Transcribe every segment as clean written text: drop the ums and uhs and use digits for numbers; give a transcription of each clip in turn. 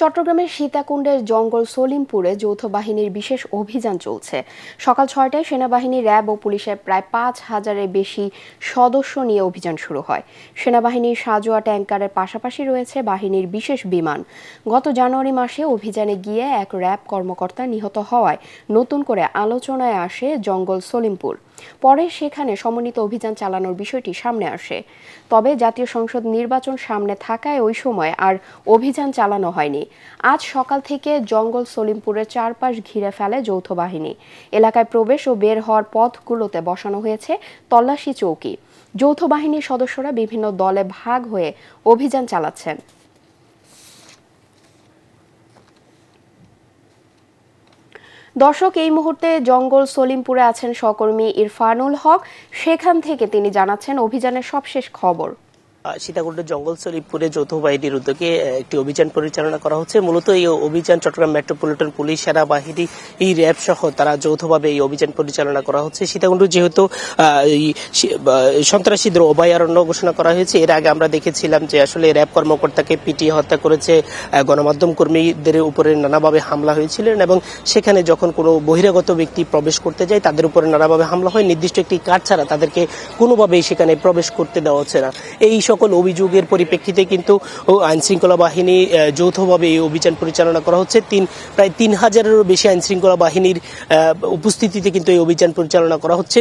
চট্টগ্রামের সীতাকুণ্ডের জঙ্গল সলিমপুরে যৌথ বাহিনীর বিশেষ অভিযান চলছে। সকাল ৬টায় সেনাবাহিনী, র্যাব ও পুলিশের প্রায় ৫,০০০-এর বেশি সদস্য নিয়ে অভিযান শুরু হয়। সেনাবাহিনীর সাঁজোয়া ট্যাংকারের পাশাপাশি রয়েছে বাহিনীর বিশেষ বিমান। গত জানুয়ারি মাসে অভিযানে গিয়ে এক র্যাব কর্মকর্তা নিহত হওয়ায় নতুন করে আলোচনায় আসে জঙ্গল সলিমপুর। পরে সেখানে সমন্বিত অভিযান চালানোর বিষয়টি সামনে আসে। তবে জাতীয় সংসদ নির্বাচন সামনে থাকায় ওই সময় আর অভিযান চালানো হয়নি। আজ সকাল থেকে জঙ্গল সলিমপুরের চারপাশ ঘিরে ফেলে যৌথ বাহিনী। এলাকায় প্রবেশ ও বের হওয়ার পথগুলোতে বসানো হয়েছে তল্লাশি চৌকি। যৌথ বাহিনীর সদস্যরা বিভিন্ন দলে ভাগ হয়ে অভিযান চালাচ্ছেন। দর্শক, এই মুহূর্তে জঙ্গল সলিমপুরে আছেন সহকর্মী ইরফানুল হক। সেখান থেকে তিনি জানাচ্ছেন অভিযানের সবশেষ খবর। সীতাকুণ্ডের জঙ্গল সলিমপুরে যৌথ বাহিনীর উদ্যোগে একটি অভিযান পরিচালনা করা হচ্ছে। মূলত এই অভিযান চট্টগ্রাম মেট্রোপলিটন পুলিশ, সেনাবাহিনী, এই র্যাব সহ তারা যৌথভাবে এই অভিযান পরিচালনা করা হচ্ছে। সীতাকুণ্ড যেহেতু সন্ত্রাসীদের অভয়ারণ্য ঘোষণা করা হয়েছে, এর আগে আমরা দেখেছিলাম যে আসলে র্যাব কর্মকর্তাকে পিটিয়ে হত্যা করেছে, গণমাধ্যম কর্মীদের উপরে নানাভাবে হামলা হয়েছিলেন এবং সেখানে যখন কোনো বহিরাগত ব্যক্তি প্রবেশ করতে যায় তাদের উপরে নানাভাবে হামলা হয়। নির্দিষ্ট একটি কার্ড ছাড়া তাদেরকে কোনোভাবেই সেখানে প্রবেশ করতে দেওয়া হচ্ছে না। এই সকল অভিযোগের পরিপ্রেক্ষিতে কিন্তু আইনশৃঙ্খলা বাহিনী যৌথভাবে এই অভিযান পরিচালনা করা হচ্ছে। প্রায় ৩,০০০-এরও বেশি আইনশৃঙ্খলা বাহিনীর উপস্থিতিতে কিন্তু এই অভিযান পরিচালনা করা হচ্ছে।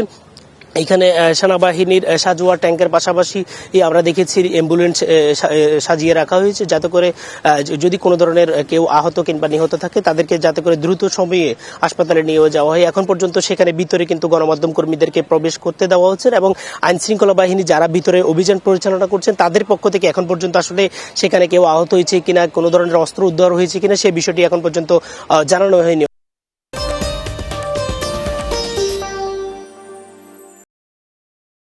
এখানে সেনাবাহিনীর সাঁজোয়া ট্যাঙ্কের পাশাপাশি আমরা দেখেছি অ্যাম্বুলেন্স সাজিয়ে রাখা হয়েছে, যাতে করে যদি কোনো ধরনের কেউ আহত কিংবা নিহত থাকে তাদেরকে যাতে করে দ্রুত সময়ে হাসপাতালে নিয়ে যাওয়া হয়। এখন পর্যন্ত সেখানে ভিতরে কিন্তু গণমাধ্যম কর্মীদেরকে প্রবেশ করতে দেওয়া হচ্ছে এবং আইনশৃঙ্খলা বাহিনী যারা ভিতরে অভিযান পরিচালনা করছেন তাদের পক্ষ থেকে এখন পর্যন্ত আসলে সেখানে কেউ আহত হয়েছে কিনা, কোনো ধরনের অস্ত্র উদ্ধার হয়েছে কিনা সে বিষয়টি এখন পর্যন্ত জানানো হয়নি।